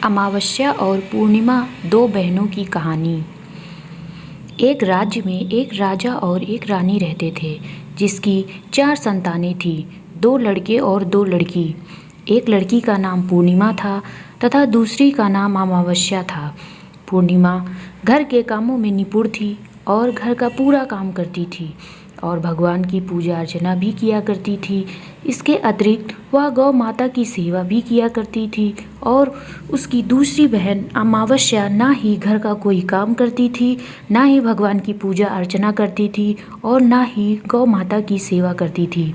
अमावस्या और पूर्णिमा, दो बहनों की कहानी। एक राज्य में एक राजा और एक रानी रहते थे, जिसकी 4 संतानें थीं, 2 लड़के और 2 लड़की। एक लड़की का नाम पूर्णिमा था तथा दूसरी का नाम अमावस्या था। पूर्णिमा घर के कामों में निपुण थी और घर का पूरा काम करती थी और भगवान की पूजा अर्चना भी किया करती थी। इसके अतिरिक्त वह गौ माता की सेवा भी किया करती थी और उसकी दूसरी बहन अमावस्या ना ही घर का कोई काम करती थी, ना ही भगवान की पूजा अर्चना करती थी और ना ही गौ माता की सेवा करती थी।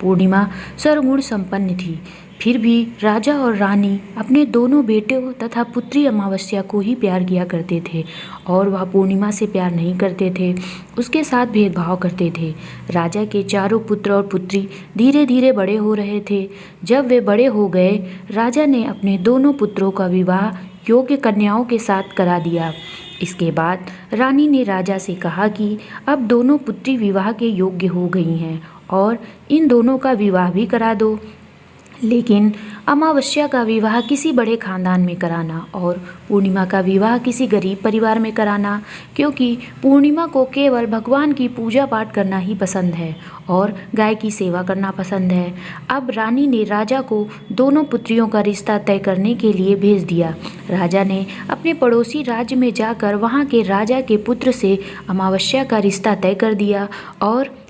पूर्णिमा सर्वगुण संपन्न थी, फिर भी राजा और रानी अपने दोनों बेटों तथा पुत्री अमावस्या को ही प्यार किया करते थे और वह पूर्णिमा से प्यार नहीं करते थे, उसके साथ भेदभाव करते थे। राजा के चारों पुत्र और पुत्री धीरे धीरे बड़े हो रहे थे। जब वे बड़े हो गए, राजा ने अपने दोनों पुत्रों का विवाह योग्य कन्याओं के साथ करा दिया। इसके बाद रानी ने राजा से कहा कि अब दोनों पुत्री विवाह के योग्य हो गई हैं और इन दोनों का विवाह भी करा दो। लेकिन अमावस्या का विवाह किसी बड़े खानदान में कराना और पूर्णिमा का विवाह किसी गरीब परिवार में कराना, क्योंकि पूर्णिमा को केवल भगवान की पूजा पाठ करना ही पसंद है और गाय की सेवा करना पसंद है। अब रानी ने राजा को दोनों पुत्रियों का रिश्ता तय करने के लिए भेज दिया। राजा ने अपने पड़ोसी राज्य में जाकर वहाँ के राजा के पुत्र से अमावस्या का रिश्ता तय कर दिया और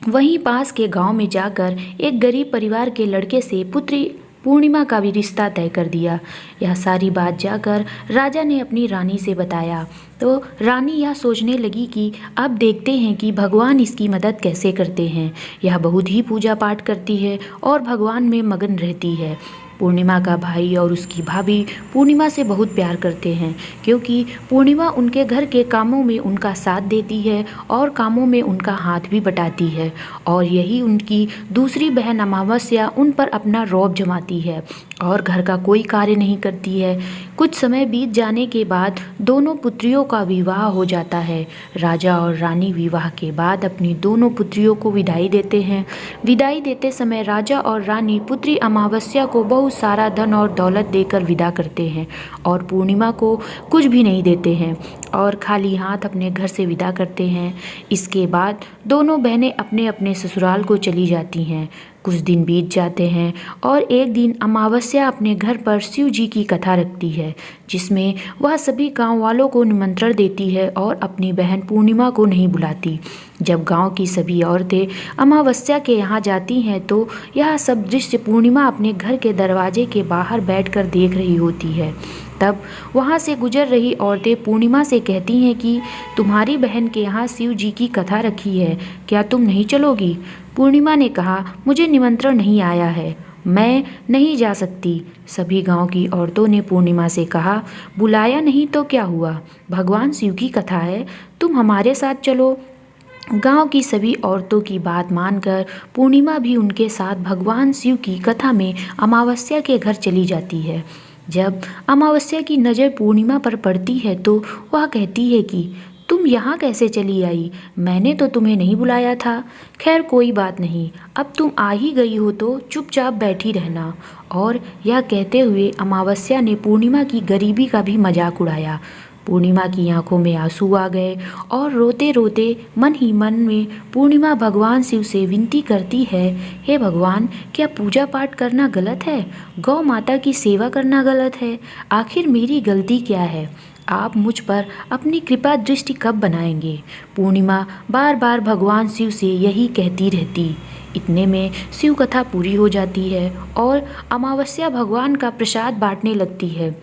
वहीं पास के गांव में जाकर एक गरीब परिवार के लड़के से पुत्री पूर्णिमा का भी रिश्ता तय कर दिया। यह सारी बात जाकर राजा ने अपनी रानी से बताया तो रानी यह सोचने लगी कि अब देखते हैं कि भगवान इसकी मदद कैसे करते हैं। यह बहुत ही पूजा पाठ करती है और भगवान में मगन रहती है। पूर्णिमा का भाई और उसकी भाभी पूर्णिमा से बहुत प्यार करते हैं, क्योंकि पूर्णिमा उनके घर के कामों में उनका साथ देती है और कामों में उनका हाथ भी बटाती है और यही उनकी दूसरी बहन अमावस्या उन पर अपना रौब जमाती है और घर का कोई कार्य नहीं करती है। कुछ समय बीत जाने के बाद दोनों पुत्रियों का विवाह हो जाता है। राजा और रानी विवाह के बाद अपनी दोनों पुत्रियों को विदाई देते हैं। विदाई देते समय राजा और रानी पुत्री अमावस्या को बहुत सारा धन और दौलत देकर विदा करते हैं और पूर्णिमा को कुछ भी नहीं देते हैं और खाली हाथ अपने घर से विदा करते हैं। इसके बाद दोनों बहनें अपने अपने ससुराल को चली जाती हैं। कुछ दिन बीत जाते हैं और एक दिन अमावस्या अपने घर पर शिव जी की कथा रखती है, जिसमें वह सभी गांव वालों को निमंत्रण देती है और अपनी बहन पूर्णिमा को नहीं बुलाती। जब गांव की सभी औरतें अमावस्या के यहाँ जाती हैं तो यह सब दृश्य पूर्णिमा अपने घर के दरवाजे के बाहर बैठकर देख रही होती है। तब वहाँ से गुजर रही औरतें पूर्णिमा से कहती हैं कि तुम्हारी बहन के यहाँ शिव जी की कथा रखी है, क्या तुम नहीं चलोगी? पूर्णिमा ने कहा, मुझे निमंत्रण नहीं आया है, मैं नहीं जा सकती। सभी गांव की औरतों ने पूर्णिमा से कहा, बुलाया नहीं तो क्या हुआ, भगवान शिव की कथा है, तुम हमारे साथ चलो। गांव की सभी औरतों की बात मानकर पूर्णिमा भी उनके साथ भगवान शिव की कथा में अमावस्या के घर चली जाती है। जब अमावस्या की नज़र पूर्णिमा पर पड़ती है तो वह कहती है कि तुम यहाँ कैसे चली आई, मैंने तो तुम्हें नहीं बुलाया था। खैर कोई बात नहीं, अब तुम आ ही गई हो तो चुपचाप बैठी रहना। और यह कहते हुए अमावस्या ने पूर्णिमा की गरीबी का भी मजाक उड़ाया। पूर्णिमा की आंखों में आंसू आ गए और रोते रोते मन ही मन में पूर्णिमा भगवान शिव से विनती करती है, हे भगवान, क्या पूजा पाठ करना गलत है? गौ माता की सेवा करना गलत है? आखिर मेरी गलती क्या है? आप मुझ पर अपनी कृपा दृष्टि कब बनाएंगे? पूर्णिमा बार बार भगवान शिव से यही कहती रहती। इतने में शिव कथा पूरी हो जाती है और अमावस्या भगवान का प्रसाद बांटने लगती है।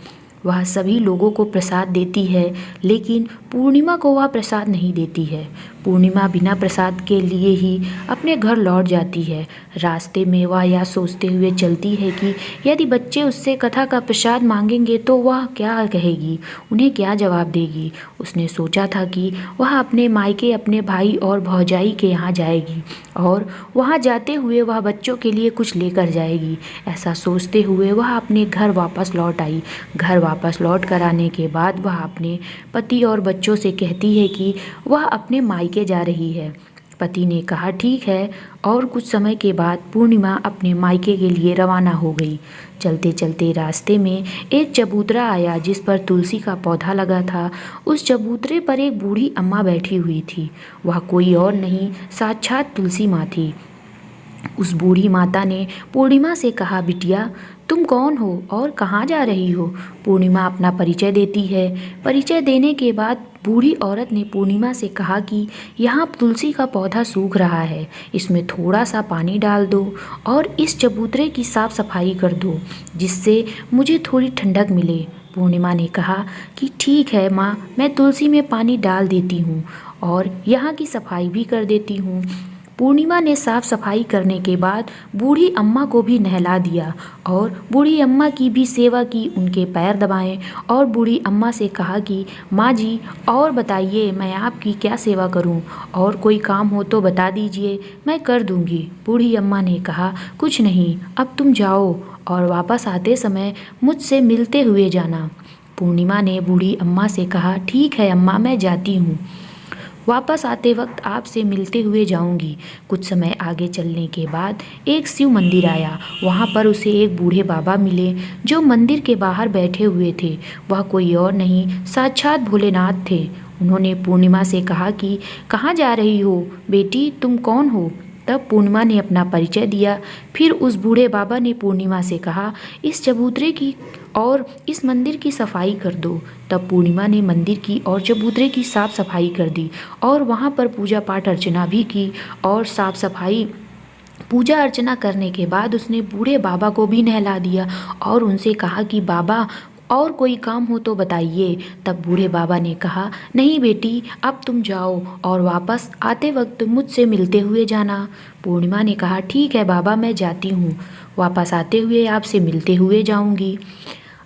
वह सभी लोगों को प्रसाद देती है, लेकिन पूर्णिमा को वह प्रसाद नहीं देती है। पूर्णिमा बिना प्रसाद के लिए ही अपने घर लौट जाती है। रास्ते में वह यह सोचते हुए चलती है कि यदि बच्चे उससे कथा का प्रसाद मांगेंगे तो वह क्या कहेगी, उन्हें क्या जवाब देगी। उसने सोचा था कि वह अपने मायके अपने भाई और भौजाई के यहाँ जाएगी और वहाँ जाते हुए वह बच्चों के लिए कुछ लेकर जाएगी। ऐसा सोचते हुए वह अपने घर वापस लौट आई। घर वापस लौट कर आने के बाद वह अपने पति और बच्चों से कहती है कि वह अपने मायके जा रही है। पति ने कहा ठीक है, और कुछ समय के बाद पूर्णिमा अपने मायके के लिए रवाना हो गई। चलते चलते रास्ते में एक चबूतरा आया जिस पर तुलसी का पौधा लगा था। उस चबूतरे पर एक बूढ़ी अम्मा बैठी हुई थी। वह कोई और नहीं, साक्षात तुलसी माँ थी। उस बूढ़ी माता ने पूर्णिमा से कहा, बिटिया तुम कौन हो और कहाँ जा रही हो? पूर्णिमा अपना परिचय देती है। परिचय देने के बाद बूढ़ी औरत ने पूर्णिमा से कहा कि यहाँ तुलसी का पौधा सूख रहा है, इसमें थोड़ा सा पानी डाल दो और इस चबूतरे की साफ सफाई कर दो, जिससे मुझे थोड़ी ठंडक मिले। पूर्णिमा ने कहा कि ठीक है माँ, मैं तुलसी में पानी डाल देती हूँ और यहाँ की सफाई भी कर देती हूँ। पूर्णिमा ने साफ सफाई करने के बाद बूढ़ी अम्मा को भी नहला दिया और बूढ़ी अम्मा की भी सेवा की, उनके पैर दबाए और बूढ़ी अम्मा से कहा कि माँ जी और बताइए, मैं आपकी क्या सेवा करूँ, और कोई काम हो तो बता दीजिए, मैं कर दूँगी। बूढ़ी अम्मा ने कहा कुछ नहीं, अब तुम जाओ और वापस आते समय मुझसे मिलते हुए जाना। पूर्णिमा ने बूढ़ी अम्मा से कहा ठीक है अम्मा, मैं जाती हूँ, वापस आते वक्त आपसे मिलते हुए जाऊंगी। कुछ समय आगे चलने के बाद एक शिव मंदिर आया। वहाँ पर उसे एक बूढ़े बाबा मिले जो मंदिर के बाहर बैठे हुए थे। वह कोई और नहीं, साक्षात भोलेनाथ थे। उन्होंने पूर्णिमा से कहा कि कहाँ जा रही हो बेटी, तुम कौन हो? तब पूर्णिमा ने अपना परिचय दिया। फिर उस बूढ़े बाबा ने पूर्णिमा से कहा इस चबूतरे की और इस मंदिर की सफाई कर दो। तब पूर्णिमा ने मंदिर की और चबूतरे की साफ सफाई कर दी और वहाँ पर पूजा पाठ अर्चना भी की और साफ सफाई पूजा अर्चना करने के बाद उसने बूढ़े बाबा को भी नहला दिया और उनसे कहा कि बाबा और कोई काम हो तो बताइए। तब बूढ़े बाबा ने कहा नहीं बेटी, अब तुम जाओ और वापस आते वक्त मुझसे मिलते हुए जाना। पूर्णिमा ने कहा ठीक है बाबा, मैं जाती हूँ, वापस आते हुए आपसे मिलते हुए जाऊँगी।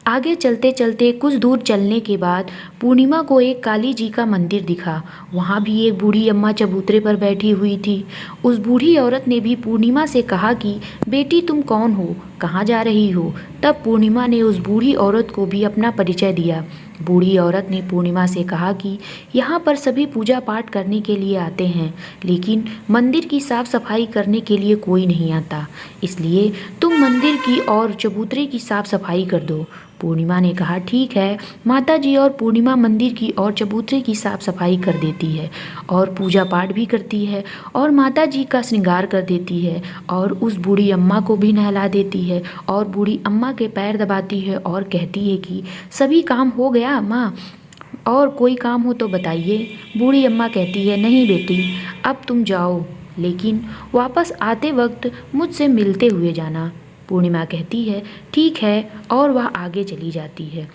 आगे चलते चलते कुछ दूर चलने के बाद पूर्णिमा को एक काली जी का मंदिर दिखा। वहाँ भी एक बूढ़ी अम्मा चबूतरे पर बैठी हुई थी। उस बूढ़ी औरत ने भी पूर्णिमा से कहा कि बेटी तुम कौन हो, कहाँ जा रही हो? तब पूर्णिमा ने उस बूढ़ी औरत को भी अपना परिचय दिया। बूढ़ी औरत ने पूर्णिमा से कहा कि यहाँ पर सभी पूजा पाठ करने के लिए आते हैं, लेकिन मंदिर की साफ सफाई करने के लिए कोई नहीं आता, इसलिए तुम मंदिर की और चबूतरे की साफ सफाई कर दो। पूर्णिमा ने कहा ठीक है माता जी, और पूर्णिमा मंदिर की और चबूतरे की साफ सफाई कर देती है और पूजा पाठ भी करती है और माता जी का श्रृंगार कर देती है और उस बूढ़ी अम्मा को भी नहला देती है और बूढ़ी अम्मा के पैर दबाती है और कहती है कि सभी काम हो गया माँ, और कोई काम हो तो बताइए। बूढ़ी अम्मा कहती है नहीं बेटी, अब तुम जाओ, लेकिन वापस आते वक्त मुझसे मिलते हुए जाना। पूर्णिमा कहती है ठीक है और वह आगे चली जाती है।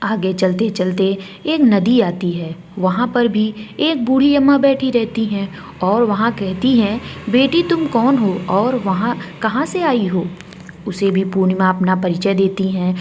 आगे चलते चलते एक नदी आती है। वहाँ पर भी एक बूढ़ी अम्मा बैठी रहती हैं और वहाँ कहती हैं बेटी तुम कौन हो और वहाँ कहाँ से आई हो? उसे भी पूर्णिमा अपना परिचय देती हैं।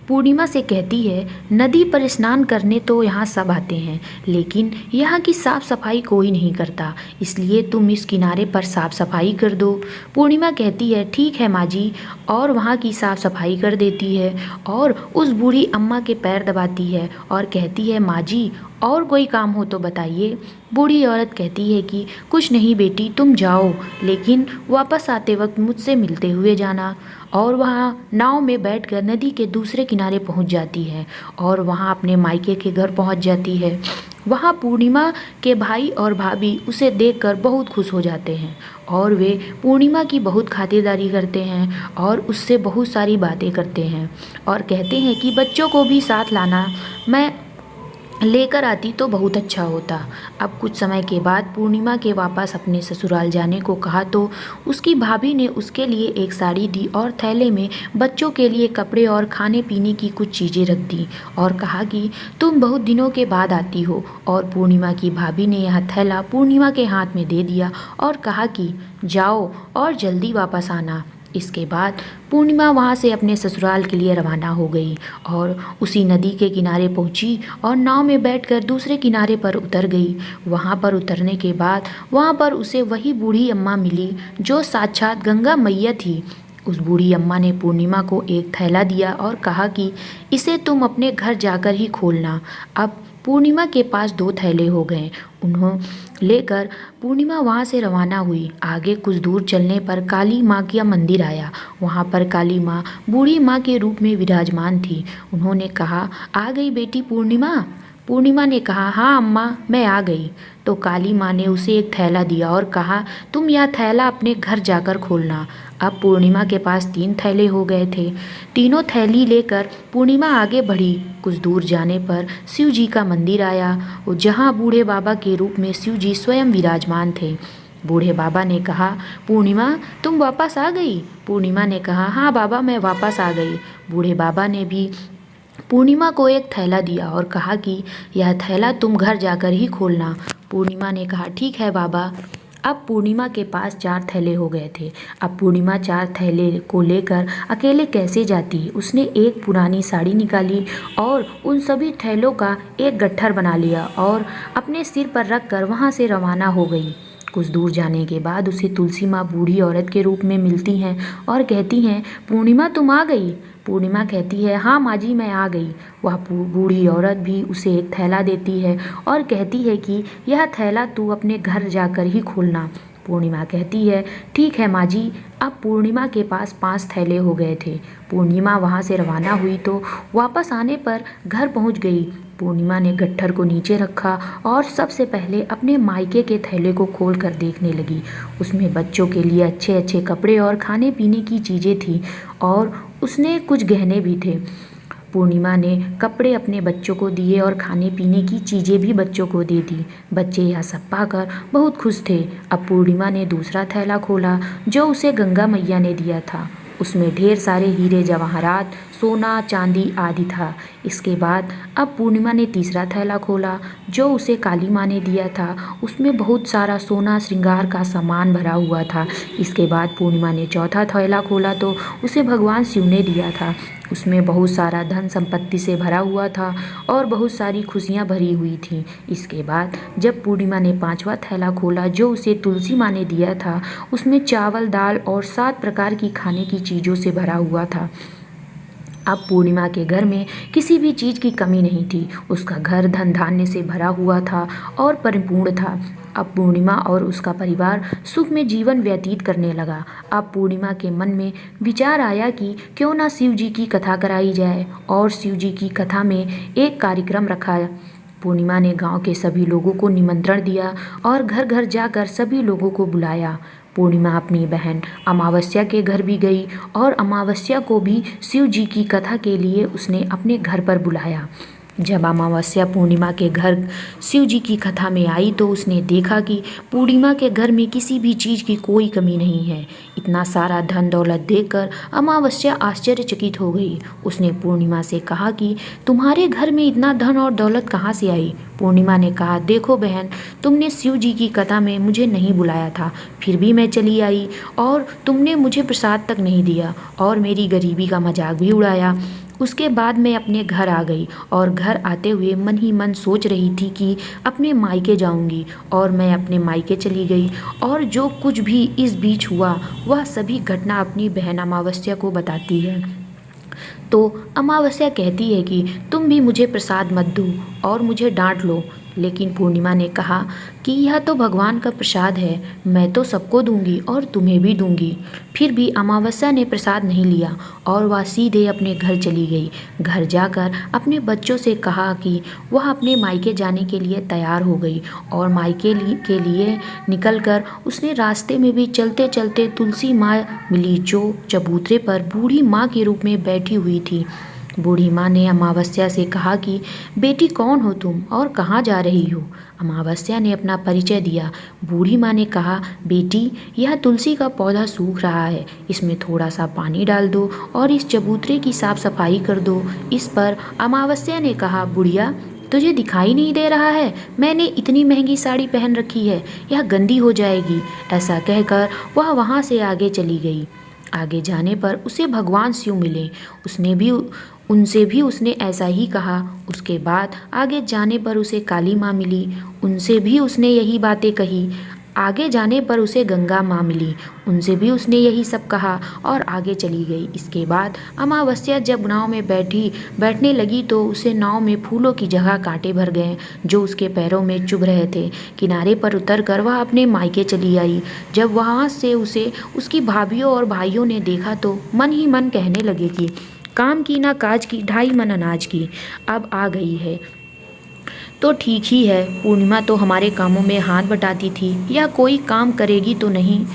पूर्णिमा से कहती है नदी पर स्नान करने तो यहाँ सब आते हैं, लेकिन यहाँ की साफ़ सफाई कोई नहीं करता, इसलिए तुम इस किनारे पर साफ़ सफाई कर दो। पूर्णिमा कहती है ठीक है माँ जी, और वहाँ की साफ़ सफाई कर देती है और उस बूढ़ी अम्मा के पैर दबाती है और कहती है माँ जी और कोई काम हो तो बताइए। बूढ़ी औरत कहती है कि कुछ नहीं बेटी, तुम जाओ, लेकिन वापस आते वक्त मुझसे मिलते हुए जाना। और वहाँ नाव में बैठकर नदी के दूसरे किनारे पहुँच जाती है और वहाँ अपने मायके के घर पहुँच जाती है। वहाँ पूर्णिमा के भाई और भाभी उसे देखकर बहुत खुश हो जाते हैं और वे पूर्णिमा की बहुत खातिरदारी करते हैं और उससे बहुत सारी बातें करते हैं और कहते हैं कि बच्चों को भी साथ लाना, मैं लेकर आती तो बहुत अच्छा होता। अब कुछ समय के बाद पूर्णिमा के वापस अपने ससुराल जाने को कहा तो उसकी भाभी ने उसके लिए एक साड़ी दी और थैले में बच्चों के लिए कपड़े और खाने पीने की कुछ चीज़ें रख दी और कहा कि तुम बहुत दिनों के बाद आती हो। और पूर्णिमा की भाभी ने यह थैला पूर्णिमा के हाथ में दे दिया और कहा कि जाओ और जल्दी वापस आना। इसके बाद पूर्णिमा वहाँ से अपने ससुराल के लिए रवाना हो गई और उसी नदी के किनारे पहुँची और नाव में बैठकर दूसरे किनारे पर उतर गई। वहाँ पर उतरने के बाद वहाँ पर उसे वही बूढ़ी अम्मा मिली जो साक्षात गंगा मैया थी। उस बूढ़ी अम्मा ने पूर्णिमा को एक थैला दिया और कहा कि इसे तुम अपने घर जाकर ही खोलना। अब पूर्णिमा के पास 2 थैले हो गए। उन्हें लेकर पूर्णिमा वहाँ से रवाना हुई। आगे कुछ दूर चलने पर काली माँ का मंदिर आया। वहाँ पर काली माँ बूढ़ी माँ के रूप में विराजमान थी। उन्होंने कहा, आ गई बेटी पूर्णिमा। पूर्णिमा ने कहा, हाँ अम्मा, मैं आ गई। तो काली माँ ने उसे एक थैला दिया और कहा, तुम यह थैला अपने घर जाकर खोलना। अब पूर्णिमा के पास 3 थैले हो गए थे। तीनों थैली लेकर पूर्णिमा आगे बढ़ी। कुछ दूर जाने पर शिव जी का मंदिर आया, जहाँ बूढ़े बाबा के रूप में शिव जी स्वयं विराजमान थे। बूढ़े बाबा ने कहा, पूर्णिमा तुम वापस आ गई। पूर्णिमा ने कहा, हाँ बाबा, मैं वापस आ गई। बूढ़े बाबा ने भी पूर्णिमा को एक थैला दिया और कहा कि यह थैला तुम घर जाकर ही खोलना। पूर्णिमा ने कहा, ठीक है बाबा। अब पूर्णिमा के पास 4 थैले हो गए थे। अब पूर्णिमा 4 थैले को लेकर अकेले कैसे जाती। उसने एक पुरानी साड़ी निकाली और उन सभी थैलों का एक गट्ठर बना लिया और अपने सिर पर रख कर वहाँ से रवाना हो गई। कुछ दूर जाने के बाद उसे तुलसी माँ बूढ़ी औरत के रूप में मिलती हैं और कहती हैं, पूर्णिमा तुम आ गई। पूर्णिमा कहती है, हाँ माँ जी, मैं आ गई। वह बूढ़ी औरत भी उसे एक थैला देती है और कहती है कि यह थैला तू अपने घर जाकर ही खोलना। पूर्णिमा कहती है, ठीक है माँ जी। अब पूर्णिमा के पास 5 थैले हो गए थे। पूर्णिमा वहाँ से रवाना हुई तो वापस आने पर घर पहुँच गई। पूर्णिमा ने गट्ठर को नीचे रखा और सबसे पहले अपने मायके के थैले को खोल कर देखने लगी। उसमें बच्चों के लिए अच्छे अच्छे कपड़े और खाने पीने की चीज़ें थी और उसने कुछ गहने भी थे। पूर्णिमा ने कपड़े अपने बच्चों को दिए और खाने पीने की चीज़ें भी बच्चों को दे दी। बच्चे यह सब पाकर बहुत खुश थे। अब पूर्णिमा ने दूसरा थैला खोला जो उसे गंगा मैया ने दिया था। उसमें ढेर सारे हीरे जवाहरात, सोना, चांदी आदि था। इसके बाद अब पूर्णिमा ने तीसरा थैला खोला जो उसे काली माँ ने दिया था। उसमें बहुत सारा सोना श्रृंगार का सामान भरा हुआ था। इसके बाद पूर्णिमा ने चौथा थैला खोला तो उसे भगवान शिव ने दिया था। उसमें बहुत सारा धन संपत्ति से भरा हुआ था और बहुत सारी खुशियाँ भरी हुई थी। इसके बाद जब पूर्णिमा ने 5वां थैला खोला जो उसे तुलसी माँ ने दिया था, उसमें चावल, दाल और 7 प्रकार की खाने की चीज़ों से भरा हुआ था। अब पूर्णिमा के घर में किसी भी चीज़ की कमी नहीं थी। उसका घर धन धान्य से भरा हुआ था और परिपूर्ण था। अब पूर्णिमा और उसका परिवार सुख में जीवन व्यतीत करने लगा। अब पूर्णिमा के मन में विचार आया कि क्यों ना शिव जी की कथा कराई जाए और शिव जी की कथा में एक कार्यक्रम रखा। पूर्णिमा ने गांव के सभी लोगों को निमंत्रण दिया और घर घर जाकर सभी लोगों को बुलाया। पूर्णिमा अपनी बहन अमावस्या के घर भी गई और अमावस्या को भी शिव जी की कथा के लिए उसने अपने घर पर बुलाया। जब अमावस्या पूर्णिमा के घर शिव जी की कथा में आई तो उसने देखा कि पूर्णिमा के घर में किसी भी चीज़ की कोई कमी नहीं है। इतना सारा धन दौलत देखकर अमावस्या आश्चर्यचकित हो गई। उसने पूर्णिमा से कहा कि तुम्हारे घर में इतना धन और दौलत कहाँ से आई। पूर्णिमा ने कहा, देखो बहन, तुमने शिव जी की कथा में मुझे नहीं बुलाया था, फिर भी मैं चली आई और तुमने मुझे प्रसाद तक नहीं दिया और मेरी गरीबी का मजाक भी उड़ाया। उसके बाद मैं अपने घर आ गई और घर आते हुए मन ही मन सोच रही थी कि अपने मायके जाऊंगी और मैं अपने मायके चली गई और जो कुछ भी इस बीच हुआ वह सभी घटना अपनी बहन अमावस्या को बताती है। तो अमावस्या कहती है कि तुम भी मुझे प्रसाद मत दो और मुझे डांट लो, लेकिन पूर्णिमा ने कहा कि यह तो भगवान का प्रसाद है, मैं तो सबको दूंगी और तुम्हें भी दूंगी। फिर भी अमावस्या ने प्रसाद नहीं लिया और वह सीधे अपने घर चली गई। घर जाकर अपने बच्चों से कहा कि वह अपने मायके जाने के लिए तैयार हो गई और मायके के लिए निकलकर उसने रास्ते में भी चलते चलते तुलसी माँ मिली जो चबूतरे पर बूढ़ी माँ के रूप में बैठी हुई थी। बूढ़ी माँ ने अमावस्या से कहा कि बेटी, कौन हो तुम और कहाँ जा रही हो। अमावस्या ने अपना परिचय दिया। बूढ़ी माँ ने कहा, बेटी, यह तुलसी का पौधा सूख रहा है, इसमें थोड़ा सा पानी डाल दो और इस चबूतरे की साफ सफाई कर दो। इस पर अमावस्या ने कहा, बुढ़िया, तुझे दिखाई नहीं दे रहा है मैंने इतनी महंगी साड़ी पहन रखी है, यह गंदी हो जाएगी। ऐसा कहकर वह वहाँ से आगे चली गई। आगे जाने पर उसे भगवान शिव मिले। उनसे भी उसने ऐसा ही कहा। उसके बाद आगे जाने पर उसे काली माँ मिली। उनसे भी उसने यही बातें कही। आगे जाने पर उसे गंगा माँ मिली, उनसे भी उसने यही सब कहा और आगे चली गई। इसके बाद अमावस्या जब नाव में बैठने लगी तो उसे नाव में फूलों की जगह कांटे भर गए जो उसके पैरों में चुभ रहे थे। किनारे पर उतरकर वह अपने मायके चली आई। जब वहाँ से उसे उसकी भाभियों और भाइयों ने देखा तो मन ही मन कहने लगे कि काम की ना काज की, 2.5 मन अनाज की। अब आ गई है तो ठीक ही है, पूर्णिमा तो हमारे कामों में हाथ बटाती थी, या कोई काम करेगी तो नहीं।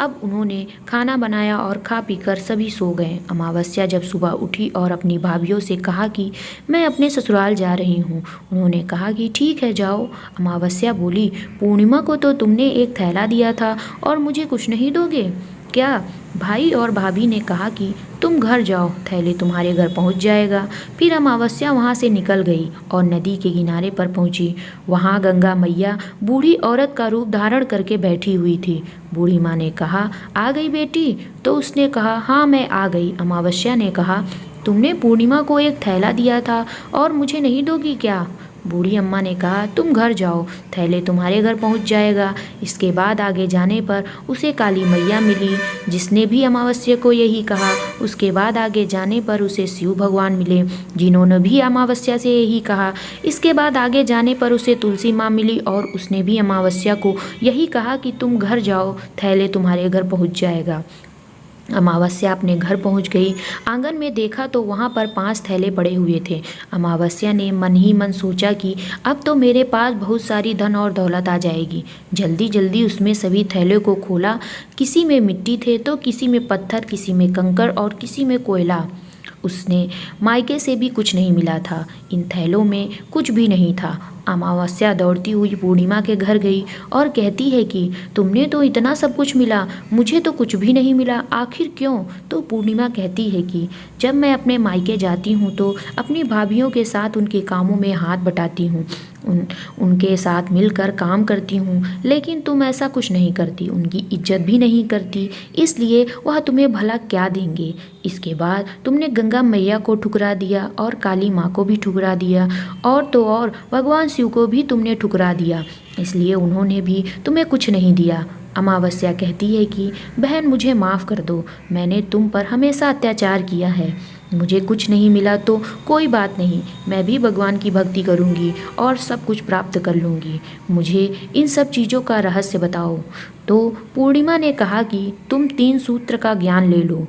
अब उन्होंने खाना बनाया और खा पीकर सभी सो गए। अमावस्या जब सुबह उठी और अपनी भाभियों से कहा कि मैं अपने ससुराल जा रही हूँ। उन्होंने कहा कि ठीक है जाओ। अमावस्या बोली, पूर्णिमा को तो तुमने एक थैला दिया था और मुझे कुछ नहीं दोगे क्या? भाई और भाभी ने कहा कि तुम घर जाओ, थैले तुम्हारे घर पहुंच जाएगा। फिर अमावस्या वहां से निकल गई और नदी के किनारे पर पहुंची। वहां गंगा मैया बूढ़ी औरत का रूप धारण करके बैठी हुई थी। बूढ़ी माँ ने कहा, आ गई बेटी? तो उसने कहा, हाँ मैं आ गई। अमावस्या ने कहा, तुमने पूर्णिमा को एक थैला दिया था और मुझे नहीं दोगी क्या? बूढ़ी अम्मा ने कहा, तुम घर जाओ, थैले तुम्हारे घर पहुंच जाएगा। इसके बाद आगे जाने पर उसे काली मैया मिली, जिसने भी अमावस्या को यही कहा। उसके बाद आगे जाने पर उसे शिव भगवान मिले, जिन्होंने भी अमावस्या से यही कहा। इसके बाद आगे जाने पर उसे तुलसी माँ मिली और उसने भी अमावस्या को यही कहा कि तुम घर जाओ, थैले तुम्हारे घर पहुंच जाएगा। अमावस्या अपने घर पहुंच गई। आंगन में देखा तो वहां पर 5 थैले पड़े हुए थे। अमावस्या ने मन ही मन सोचा कि अब तो मेरे पास बहुत सारी धन और दौलत आ जाएगी। जल्दी जल्दी उसमें सभी थैलों को खोला। किसी में मिट्टी थे तो किसी में पत्थर, किसी में कंकड़ और किसी में कोयला। उसने मायके से भी कुछ नहीं मिला था। इन थैलों में कुछ भी नहीं था। अमावस्या दौड़ती हुई पूर्णिमा के घर गई और कहती है कि तुमने तो इतना सब कुछ मिला, मुझे तो कुछ भी नहीं मिला, आखिर क्यों? तो पूर्णिमा कहती है कि जब मैं अपने मायके जाती हूँ तो अपनी भाभियों के साथ उनके कामों में हाथ बटाती हूँ, उनके साथ मिलकर काम करती हूँ, लेकिन तुम ऐसा कुछ नहीं करती, उनकी इज्जत भी नहीं करती, इसलिए वह तुम्हें भला क्या देंगे। इसके बाद तुमने गंगा मैया को ठुकरा दिया और काली माँ को भी ठुकरा दिया, और तो और भगवान शिव को भी तुमने ठुकरा दिया, इसलिए उन्होंने भी तुम्हें कुछ नहीं दिया। अमावस्या कहती है कि बहन मुझे माफ़ कर दो, मैंने तुम पर हमेशा अत्याचार किया है, मुझे कुछ नहीं मिला तो कोई बात नहीं, मैं भी भगवान की भक्ति करूंगी और सब कुछ प्राप्त कर लूंगी, मुझे इन सब चीज़ों का रहस्य बताओ। तो पूर्णिमा ने कहा कि तुम 3 सूत्र का ज्ञान ले लो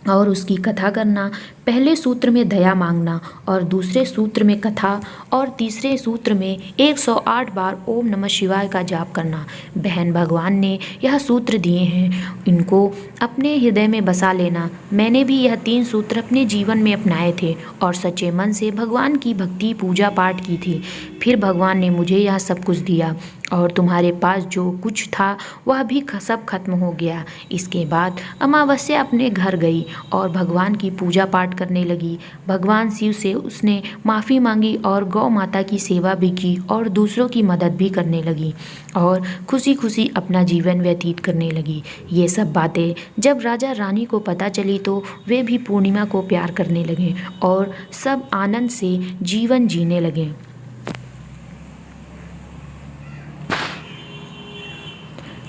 और उसकी कथा करना। पहले सूत्र में दया मांगना और दूसरे सूत्र में कथा और तीसरे सूत्र में 108 बार ओम नमः शिवाय का जाप करना। बहन भगवान ने यह सूत्र दिए हैं, इनको अपने हृदय में बसा लेना। मैंने भी यह 3 सूत्र अपने जीवन में अपनाए थे और सच्चे मन से भगवान की भक्ति पूजा पाठ की थी। फिर भगवान ने मुझे यह सब कुछ दिया और तुम्हारे पास जो कुछ था वह भी सब खत्म हो गया। इसके बाद अमावस्या अपने घर गई और भगवान की पूजा पाठ करने लगी। भगवान शिव से उसने माफ़ी मांगी और गौ माता की सेवा भी की और दूसरों की मदद भी करने लगी और खुशी खुशी अपना जीवन व्यतीत करने लगी। ये सब बातें जब राजा रानी को पता चली तो वे भी पूर्णिमा को प्यार करने लगे और सब आनंद से जीवन जीने लगे।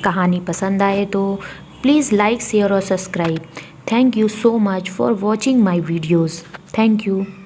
कहानी पसंद आए तो प्लीज़ लाइक, शेयर और subscribe. Thank you so much for watching my videos. Thank you.